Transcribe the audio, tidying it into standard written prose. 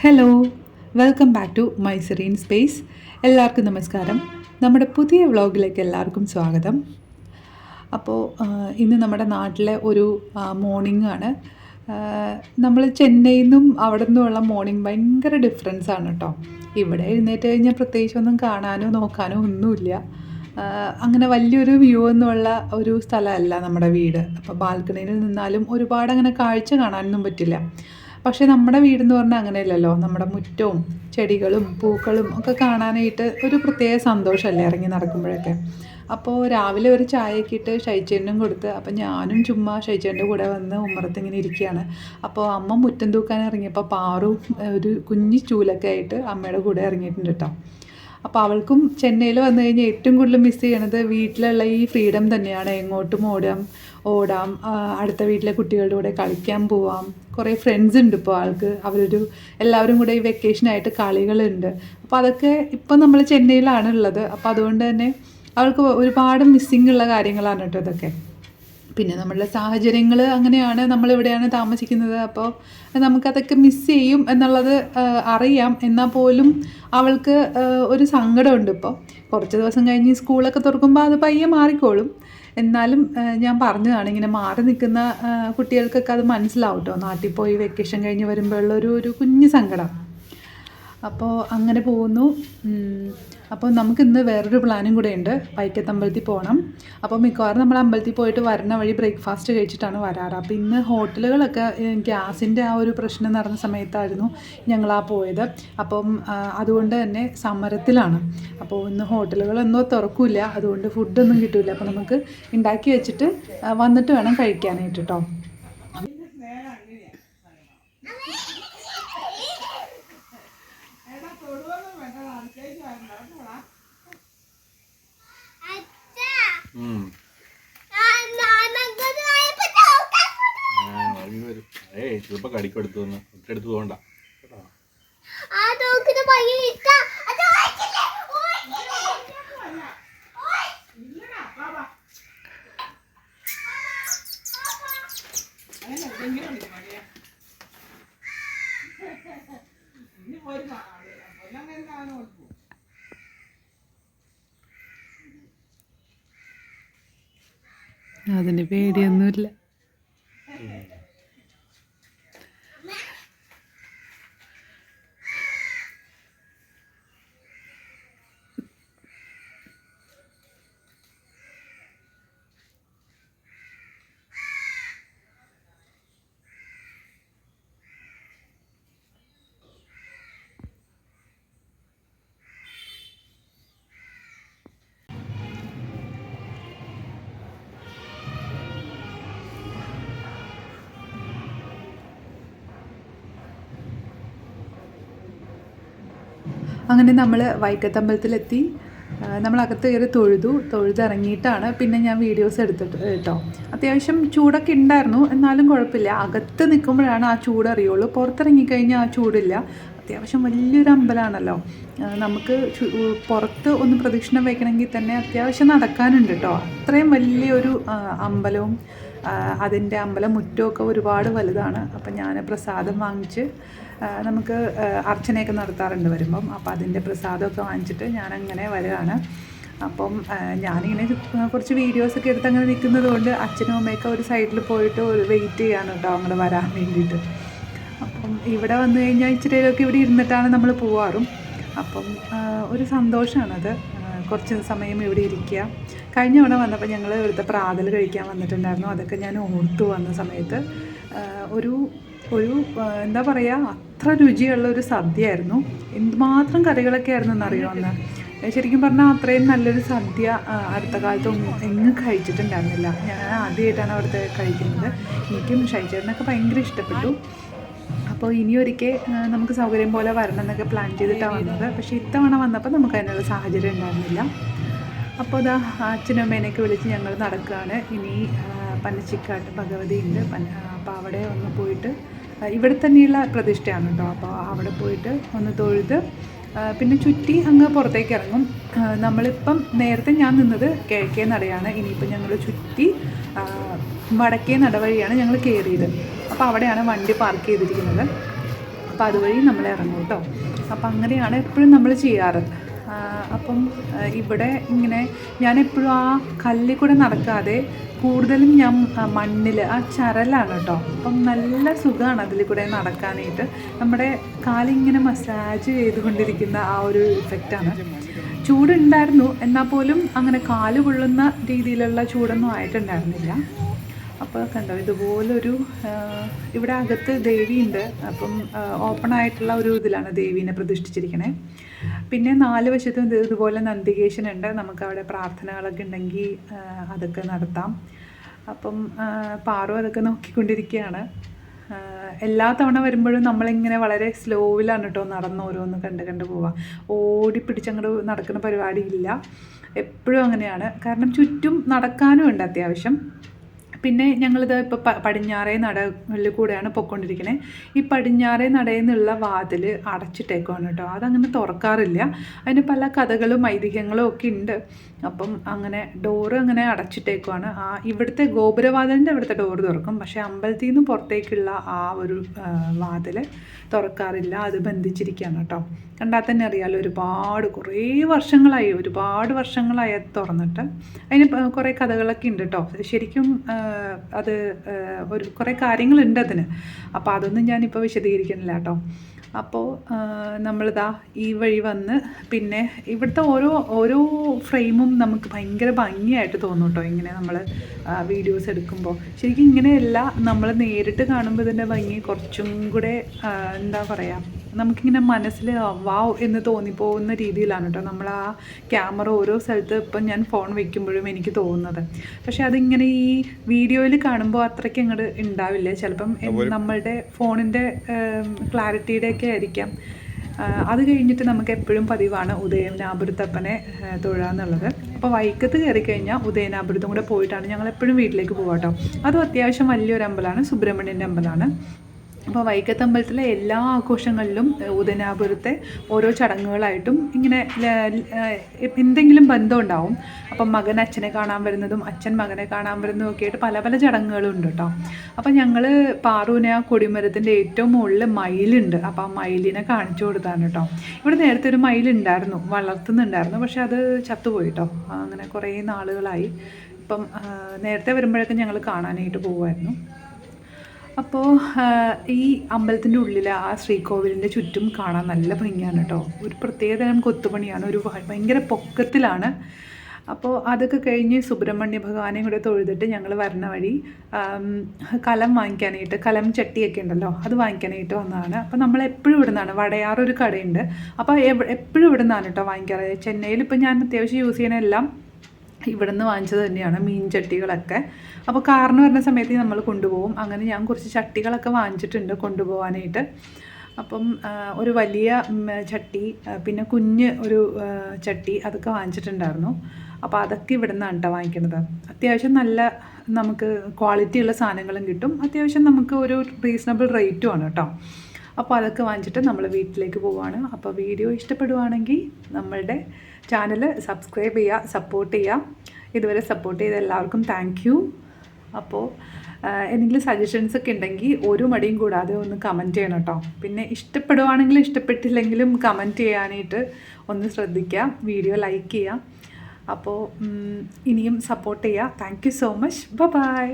Hello, welcome back to my serene space. എല്ലാവർക്കും നമസ്കാരം. നമ്മുടെ പുതിയ വ്ളോഗിലേക്ക് എല്ലാവർക്കും സ്വാഗതം. അപ്പോൾ ഇന്ന് നമ്മുടെ നാട്ടിലെ ഒരു മോർണിംഗ് ആണ്. നമ്മൾ ചെന്നൈയിൽ നിന്നും അവിടെ നിന്നുമുള്ള മോർണിംഗ് ഭയങ്കര ഡിഫറൻസ് ആണ് കേട്ടോ. ഇവിടെ എഴുന്നേറ്റ് കഴിഞ്ഞാൽ പ്രത്യേകിച്ചൊന്നും കാണാനോ നോക്കാനോ ഒന്നുമില്ല. അങ്ങനെ വലിയൊരു വ്യൂ എന്നുള്ള ഒരു സ്ഥലമല്ല നമ്മുടെ വീട്. അപ്പോൾ ബാൽക്കണിയിൽ നിന്നാലും ഒരുപാട് അങ്ങനെ കാഴ്ച കാണാനൊന്നും പറ്റില്ല. പക്ഷേ നമ്മുടെ വീടെന്ന് പറഞ്ഞാൽ അങ്ങനെയല്ലല്ലോ. നമ്മുടെ മുറ്റവും ചെടികളും പൂക്കളും ഒക്കെ കാണാനായിട്ട് ഒരു പ്രത്യേക സന്തോഷമല്ലേ ഇറങ്ങി നടക്കുമ്പോഴൊക്കെ. അപ്പോൾ രാവിലെ ഒരു ചായയൊക്കെ ഇട്ട് ഷൈച്ചേട്ടനും കൊടുത്ത് അപ്പോൾ ഞാനും ചുമ്മാ ഷൈച്ചേട്ടൻ്റെ കൂടെ വന്ന് ഉമ്മറത്ത് ഇങ്ങനെ ഇരിക്കുകയാണ്. അപ്പോൾ അമ്മ മുറ്റം തൂക്കാൻ ഇറങ്ങിയപ്പോൾ പാറും ഒരു കുഞ്ഞി ചൂലൊക്കെ ആയിട്ട് അമ്മയുടെ കൂടെ ഇറങ്ങിയിട്ടുണ്ട് കേട്ടോ. അപ്പോൾ അവൾക്കും ചെന്നൈയിൽ വന്നു കഴിഞ്ഞാൽ ഏറ്റവും കൂടുതൽ മിസ് ചെയ്യണത് വീട്ടിലുള്ള ഈ ഫ്രീഡം തന്നെയാണ്. എങ്ങോട്ടും ഓടാം, അടുത്ത വീട്ടിലെ കുട്ടികളുടെ കൂടെ കളിക്കാൻ പോവാം. കുറേ ഫ്രണ്ട്സ് ഉണ്ട് ഇപ്പോൾ ആൾക്ക്. എല്ലാവരും കൂടെ ഈ വെക്കേഷനായിട്ട് കളികളുണ്ട്. അപ്പോൾ അതൊക്കെ ഇപ്പം നമ്മൾ ചെന്നൈയിലാണ് ഉള്ളത്. അപ്പോൾ അതുകൊണ്ട് തന്നെ അവൾക്ക് ഒരുപാട് മിസ്സിങ് ഉള്ള കാര്യങ്ങളാണ് കേട്ടോ ഇതൊക്കെ. പിന്നെ നമ്മളുടെ സാഹചര്യങ്ങൾ അങ്ങനെയാണ്, നമ്മളിവിടെയാണ് താമസിക്കുന്നത്. അപ്പോൾ നമുക്കതൊക്കെ മിസ് ചെയ്യും എന്നുള്ളത് അറിയാം. എന്നാൽ പോലും അവൾക്ക് ഒരു സങ്കടമുണ്ട്. ഇപ്പോൾ കുറച്ച് ദിവസം കഴിഞ്ഞ് സ്കൂളൊക്കെ തുറക്കുമ്പോൾ അത് പയ്യെ മാറിക്കോളും. എന്നാലും ഞാൻ പറഞ്ഞതാണ്, ഇങ്ങനെ മാറി നിൽക്കുന്ന കുട്ടികൾക്കൊക്കെ അത് മനസ്സിലാവും കേട്ടോ. നാട്ടിൽ പോയി വെക്കേഷൻ കഴിഞ്ഞ് വരുമ്പോഴുള്ളൊരു കുഞ്ഞു സങ്കടം. അപ്പോൾ അങ്ങനെ പോകുന്നു. അപ്പോൾ നമുക്കിന്ന് വേറൊരു പ്ലാനും കൂടെ ഉണ്ട്. വൈക്കത്തമ്പലത്തിൽ പോകണം. അപ്പോൾ മിക്കവാറും നമ്മൾ അമ്പലത്തിൽ പോയിട്ട് വരുന്ന വഴി ബ്രേക്ക്ഫാസ്റ്റ് കഴിച്ചിട്ടാണ് വരാറ്. അപ്പോൾ ഇന്ന് ഹോട്ടലുകളൊക്കെ ഗ്യാസിൻ്റെ ആ ഒരു പ്രശ്നം നടന്ന സമയത്തായിരുന്നു ഞങ്ങളാ പോയത്. അപ്പം അതുകൊണ്ട് തന്നെ സമരത്തിലാണ്. അപ്പോൾ ഇന്ന് ഹോട്ടലുകളൊന്നും തുറക്കില്ല, അതുകൊണ്ട് ഫുഡൊന്നും കിട്ടില്ല. അപ്പോൾ നമുക്ക് ഉണ്ടാക്കി വെച്ചിട്ട് വന്നിട്ട് വേണം കഴിക്കാനായിട്ട് കേട്ടോ. ചിലപ്പോ കടിക്കെടുത്തു ഒറ്റെടുത്ത് പോകണ്ട. അതിന് പേടിയൊന്നുമില്ല. അങ്ങനെ നമ്മൾ വൈക്കത്തമ്പലത്തിലെത്തി. നമ്മളകത്ത് കയറി തൊഴുതിറങ്ങിയിട്ടാണ് പിന്നെ ഞാൻ വീഡിയോസ് എടുത്തിട്ട് കേട്ടോ. അത്യാവശ്യം ചൂടൊക്കെ ഉണ്ടായിരുന്നു, എന്നാലും കുഴപ്പമില്ല. അകത്ത് നിൽക്കുമ്പോഴാണ് ആ ചൂട് അറിയുള്ളൂ. പുറത്തിറങ്ങിക്കഴിഞ്ഞാൽ ആ ചൂടില്ല. അത്യാവശ്യം വലിയൊരു അമ്പലമാണല്ലോ. നമുക്ക് പുറത്ത് ഒന്ന് പ്രദക്ഷിണം വയ്ക്കണമെങ്കിൽ തന്നെ അത്യാവശ്യം നടക്കാനുണ്ട് കേട്ടോ. അത്രയും വലിയൊരു അമ്പലവും അതിൻ്റെ അമ്പലമുറ്റമൊക്കെ ഒരുപാട് വലുതാണ്. അപ്പം ഞാൻ പ്രസാദം വാങ്ങിച്ച്, നമുക്ക് അർച്ചനയൊക്കെ നടത്താറുണ്ട് വരുമ്പം. അപ്പോൾ അതിൻ്റെ പ്രസാദമൊക്കെ വാങ്ങിച്ചിട്ട് ഞാനങ്ങനെ വരികയാണ്. അപ്പം ഞാനിങ്ങനെ കുറച്ച് വീഡിയോസൊക്കെ എടുത്ത് അങ്ങനെ നിൽക്കുന്നത് കൊണ്ട് അച്ഛനും അമ്മയൊക്കെ ഒരു സൈഡിൽ പോയിട്ട് വെയിറ്റ് ചെയ്യാണ് കേട്ടോ അങ്ങോട്ട് വരാൻ വേണ്ടിയിട്ട്. അപ്പം ഇവിടെ വന്നു കഴിഞ്ഞാൽ ഇച്ചിരിയൊക്കെ ഇവിടെ ഇരുന്നിട്ടാണ് നമ്മൾ പോവാറും. അപ്പം ഒരു സന്തോഷമാണത്, കുറച്ച് സമയം ഇവിടെ ഇരിക്കുക. കഴിഞ്ഞ തവണ വന്നപ്പോൾ ഞങ്ങൾ ഇവിടുത്തെ പ്രാതൽ കഴിക്കാൻ വന്നിട്ടുണ്ടായിരുന്നു. അതൊക്കെ ഞാൻ ഓർത്തു വന്ന സമയത്ത്. ഒരു എന്താ പറയുക, അത്ര രുചിയുള്ള ഒരു സദ്യയായിരുന്നു. എന്തുമാത്രം കറികളൊക്കെ ആയിരുന്നു എന്നറിയോ അന്ന്. ശരിക്കും പറഞ്ഞാൽ അത്രയും നല്ലൊരു സദ്യ അടുത്ത കാലത്തൊന്നും എങ്ങും കഴിച്ചിട്ടുണ്ടായിരുന്നില്ല. ഞാൻ ആദ്യമായിട്ടാണ് അവിടുത്തെ കഴിക്കുന്നത്. എനിക്കും ഷൈച്ചേട്ടനൊക്കെ ഭയങ്കര ഇഷ്ടപ്പെട്ടു. അപ്പോൾ ഇനിയൊരിക്കൽ നമുക്ക് സൗകര്യം പോലെ വരണം എന്നൊക്കെ പ്ലാൻ ചെയ്തിട്ടാണ് വന്നത്. പക്ഷേ ഇത്തവണ വന്നപ്പോൾ നമുക്ക് അതിനുള്ള സാഹചര്യം ഉണ്ടായിരുന്നില്ല. അപ്പോൾ ഇതാ അച്ഛനും അമ്മേനെയൊക്കെ വിളിച്ച് ഞങ്ങൾ നടക്കുകയാണ്. ഇനി പനച്ചിക്കാട്ട് ഭഗവതി ഉണ്ട്. അപ്പോൾ അവിടെ ഒന്ന് പോയിട്ട്, ഇവിടെ തന്നെയുള്ള പ്രതിഷ്ഠയാണ് കേട്ടോ. അപ്പോൾ അവിടെ പോയിട്ട് ഒന്ന് തൊഴുത് പിന്നെ ചുറ്റി അങ്ങ് പുറത്തേക്ക് ഇറങ്ങും. നമ്മളിപ്പം നേരത്തെ ഞാൻ നിന്നത് കിഴക്കേ നടയാണ്. ഇനിയിപ്പോൾ ഞങ്ങൾ ചുറ്റി വടക്കേ നട വഴിയാണ് ഞങ്ങൾ കയറിയത്. അപ്പോൾ അവിടെയാണ് വണ്ടി പാർക്ക് ചെയ്തിരിക്കുന്നത്. അപ്പോൾ അതുവഴി നമ്മൾ ഇറങ്ങും കേട്ടോ. അപ്പം അങ്ങനെയാണ് എപ്പോഴും നമ്മൾ ചെയ്യാറ്. അപ്പം ഇവിടെ ഇങ്ങനെ ഞാനെപ്പോഴും ആ കല്ലിൽ കൂടെ നടക്കാതെ കൂടുതലും ഞാൻ മണ്ണിൽ ആ ചരലാണ് കേട്ടോ. അപ്പം നല്ല സുഖമാണ് അതിൽ കൂടെ നടക്കാനായിട്ട്. നമ്മുടെ കാലിങ്ങനെ മസാജ് ചെയ്തുകൊണ്ടിരിക്കുന്ന ആ ഒരു ഇഫക്റ്റാണ്. ചൂടുണ്ടായിരുന്നു, എന്നാൽ പോലും അങ്ങനെ കാല് കൊള്ളുന്ന രീതിയിലുള്ള ചൂടൊന്നും ആയിട്ടുണ്ടായിരുന്നില്ല. അപ്പോൾ കണ്ടോ, ഇതുപോലൊരു ഇവിടെ അകത്ത് ദേവിയുണ്ട്. അപ്പം ഓപ്പൺ ആയിട്ടുള്ള ഒരു ഇതിലാണ് ദേവീനെ പ്രതിഷ്ഠിച്ചിരിക്കണേ. പിന്നെ 4 വശത്തും ഇതുപോലെ നന്ദികേശനുണ്ട്. നമുക്കവിടെ പ്രാർത്ഥനകളൊക്കെ ഉണ്ടെങ്കിൽ അതൊക്കെ നടത്താം. അപ്പം പാറു അതൊക്കെ നോക്കിക്കൊണ്ടിരിക്കുകയാണ്. എല്ലാ തവണ വരുമ്പോഴും നമ്മളിങ്ങനെ വളരെ സ്ലോവിലാണ് കേട്ടോ നടന്ന് ഓരോന്ന് കണ്ട് പോവാം. ഓടിപ്പിടിച്ചങ്ങോട്ട് നടക്കുന്ന പരിപാടിയില്ല. എപ്പോഴും അങ്ങനെയാണ്. കാരണം ചുറ്റും നടക്കാനും ഉണ്ട് അത്യാവശ്യം. പിന്നെ ഞങ്ങളിത് ഇപ്പോൾ പടിഞ്ഞാറേ നടയിൽ കൂടെയാണ് പൊയ്ക്കൊണ്ടിരിക്കുന്നത്. ഈ പടിഞ്ഞാറേ നടയിൽ നിന്നുള്ള വാതിൽ അടച്ചിട്ടേക്കുവാണ് കേട്ടോ. അതങ്ങനെ തുറക്കാറില്ല. അതിന് പല കഥകളും ഐതിഹ്യങ്ങളും ഒക്കെ ഉണ്ട്. അപ്പം അങ്ങനെ ഡോറ് അങ്ങനെ അടച്ചിട്ടേക്കുവാണ്. ഇവിടുത്തെ ഗോപുരവാതിലിൻ്റെ ഇവിടുത്തെ ഡോറ് തുറക്കും, പക്ഷേ അമ്പലത്തിൽ നിന്ന് പുറത്തേക്കുള്ള ആ ഒരു വാതിൽ തുറക്കാറില്ല. അത് ബന്ധിച്ചിരിക്കുകയാണ് കേട്ടോ. കണ്ടാൽ തന്നെ അറിയാമല്ലോ, കുറേ വർഷങ്ങളായി അത് തുറന്നിട്ട്. അതിന് കുറേ കഥകളൊക്കെ ഉണ്ട് കേട്ടോ. ശരിക്കും അത് കുറേ കാര്യങ്ങളുണ്ട് അതിന്. അപ്പോൾ അതൊന്നും ഞാനിപ്പോൾ വിശദീകരിക്കുന്നില്ല കേട്ടോ. അപ്പോൾ നമ്മളിതാ ഈ വഴി വന്ന്, പിന്നെ ഇവിടുത്തെ ഓരോ ഫ്രെയിമും നമുക്ക് ഭയങ്കര ഭംഗിയായിട്ട് തോന്നും കേട്ടോ. ഇങ്ങനെ നമ്മൾ വീഡിയോസ് എടുക്കുമ്പോൾ ശരിക്കും ഇങ്ങനെയല്ല, നമ്മൾ നേരിട്ട് കാണുമ്പോൾ ഇതിൻ്റെ ഭംഗി കുറച്ചും കൂടെ എന്താ പറയുക, നമുക്കിങ്ങനെ മനസ്സിൽ വാവ് എന്ന് തോന്നിപ്പോകുന്ന രീതിയിലാണ് കേട്ടോ നമ്മൾ ആ ക്യാമറ ഓരോ സ്ഥലത്ത് ഇപ്പം ഞാൻ ഫോൺ വയ്ക്കുമ്പോഴും എനിക്ക് തോന്നുന്നത്. പക്ഷേ അതിങ്ങനെ ഈ വീഡിയോയിൽ കാണുമ്പോൾ അത്രയ്ക്ക് അങ്ങോട്ട് ഉണ്ടാവില്ല. ചിലപ്പം നമ്മളുടെ ഫോണിൻ്റെ ക്ലാരിറ്റിയുടെയൊക്കെ ആയിരിക്കാം. അത് കഴിഞ്ഞിട്ട് നമുക്ക് എപ്പോഴും പതിവാണ് ഉദയനാപുരത്തപ്പനെ തൊഴാന്നുള്ളത്. അപ്പോൾ വൈക്കത്ത് കയറി കഴിഞ്ഞാൽ ഉദയനാപുരത്തും കൂടെ പോയിട്ടാണ് ഞങ്ങൾ എപ്പോഴും വീട്ടിലേക്ക് പോകാം കേട്ടോ. അതും അത്യാവശ്യം വലിയൊരു അമ്പലമാണ്, സുബ്രഹ്മണ്യൻ്റെ അമ്പലമാണ്. അപ്പോൾ വൈക്കത്ത് അമ്പലത്തിലെ എല്ലാ ആഘോഷങ്ങളിലും ഉദയനാപുരത്തെ ഓരോ ചടങ്ങുകളായിട്ടും ഇങ്ങനെ എന്തെങ്കിലും ബന്ധം ഉണ്ടാവും. അപ്പം മകൻ അച്ഛനെ കാണാൻ വരുന്നതും അച്ഛൻ മകനെ കാണാൻ വരുന്നതും ഒക്കെ ആയിട്ട് പല ചടങ്ങുകളും ഉണ്ട് കേട്ടോ. അപ്പം ഞങ്ങൾ പാറുവിനെ ആ കൊടിമരത്തിൻ്റെ ഏറ്റവും മുകളിൽ മയിലുണ്ട്. അപ്പോൾ ആ മയിലിനെ കാണിച്ചു കൊടുത്താണ് കേട്ടോ. ഇവിടെ നേരത്തെ ഒരു മയിലുണ്ടായിരുന്നു, വളർത്തുന്നുണ്ടായിരുന്നു, പക്ഷെ അത് ചത്തുപോയി കേട്ടോ. അങ്ങനെ കുറേ നാളുകളായി. ഇപ്പം നേരത്തെ വരുമ്പോഴൊക്കെ ഞങ്ങൾ കാണാനായിട്ട് പോകുമായിരുന്നു. അപ്പോൾ ഈ അമ്പലത്തിൻ്റെ ഉള്ളിൽ ആ ശ്രീകോവിലിൻ്റെ ചുറ്റും കാണാൻ നല്ല ഭംഗിയാണ് കേട്ടോ. ഒരു പ്രത്യേകതരം കൊത്തുപണിയാണ്, ഭയങ്കര പൊക്കത്തിലാണ്. അപ്പോൾ അതൊക്കെ കഴിഞ്ഞ് സുബ്രഹ്മണ്യ ഭഗവാനെയും കൂടെ തൊഴുതിട്ട് ഞങ്ങൾ വരുന്ന വഴി കലം വാങ്ങിക്കാനായിട്ട്, കലം ചട്ടിയൊക്കെ ഉണ്ടല്ലോ, അത് വാങ്ങിക്കാനായിട്ട് വന്നതാണ്. അപ്പോൾ നമ്മൾ എപ്പോഴും ഇവിടെ നിന്നാണ്, വടയാറൊരു കടയുണ്ട്, അപ്പോൾ എപ്പോഴും ഇവിടെ നിന്നാണ് കേട്ടോ വാങ്ങിക്കാറ്. ചെന്നൈയിൽ ഇപ്പോൾ ഞാൻ അത്യാവശ്യം യൂസ് ചെയ്യണ എല്ലാം ഇവിടെ നിന്ന് വാങ്ങിച്ചത് തന്നെയാണ്, മീൻ ചട്ടികളൊക്കെ. അപ്പോൾ കാറിന് വരുന്ന സമയത്ത് നമ്മൾ കൊണ്ടുപോകും. അങ്ങനെ ഞാൻ കുറച്ച് ചട്ടികളൊക്കെ വാങ്ങിച്ചിട്ടുണ്ട് കൊണ്ടുപോകാനായിട്ട്. അപ്പം ഒരു വലിയ ചട്ടി, പിന്നെ കുഞ്ഞ് ഒരു ചട്ടി, അതൊക്കെ വാങ്ങിച്ചിട്ടുണ്ടായിരുന്നു. അപ്പോൾ അതൊക്കെ ഇവിടെ നിന്നാണ് കേട്ടോ വാങ്ങിക്കുന്നത്. അത്യാവശ്യം നല്ല നമുക്ക് ക്വാളിറ്റിയുള്ള സാധനങ്ങളും കിട്ടും, അത്യാവശ്യം നമുക്ക് ഒരു റീസണബിൾ റേറ്റുമാണ് കേട്ടോ. അപ്പോൾ അതൊക്കെ വാങ്ങിച്ചിട്ട് നമ്മൾ വീട്ടിലേക്ക് പോവുകയാണ്. അപ്പോൾ വീഡിയോ ഇഷ്ടപ്പെടുവാണെങ്കിൽ നമ്മളുടെ ചാനൽ സബ്സ്ക്രൈബ് ചെയ്യുക, സപ്പോർട്ട് ചെയ്യുക. ഇതുവരെ സപ്പോർട്ട് ചെയ്ത എല്ലാവർക്കും താങ്ക് യു. അപ്പോൾ എന്തെങ്കിലും സജഷൻസ് ഒക്കെ ഉണ്ടെങ്കിൽ ഒരു മടിയും കൂടാതെ ഒന്ന് കമൻറ്റ് ചെയ്യണം കേട്ടോ. പിന്നെ ഇഷ്ടപ്പെടുവാണെങ്കിലും ഇഷ്ടപ്പെട്ടില്ലെങ്കിലും കമൻറ്റ് ചെയ്യാനായിട്ട് ഒന്ന് ശ്രദ്ധിക്കുക, വീഡിയോ ലൈക്ക് ചെയ്യുക. അപ്പോൾ ഇനിയും സപ്പോർട്ട് ചെയ്യുക. Thank you so much. By.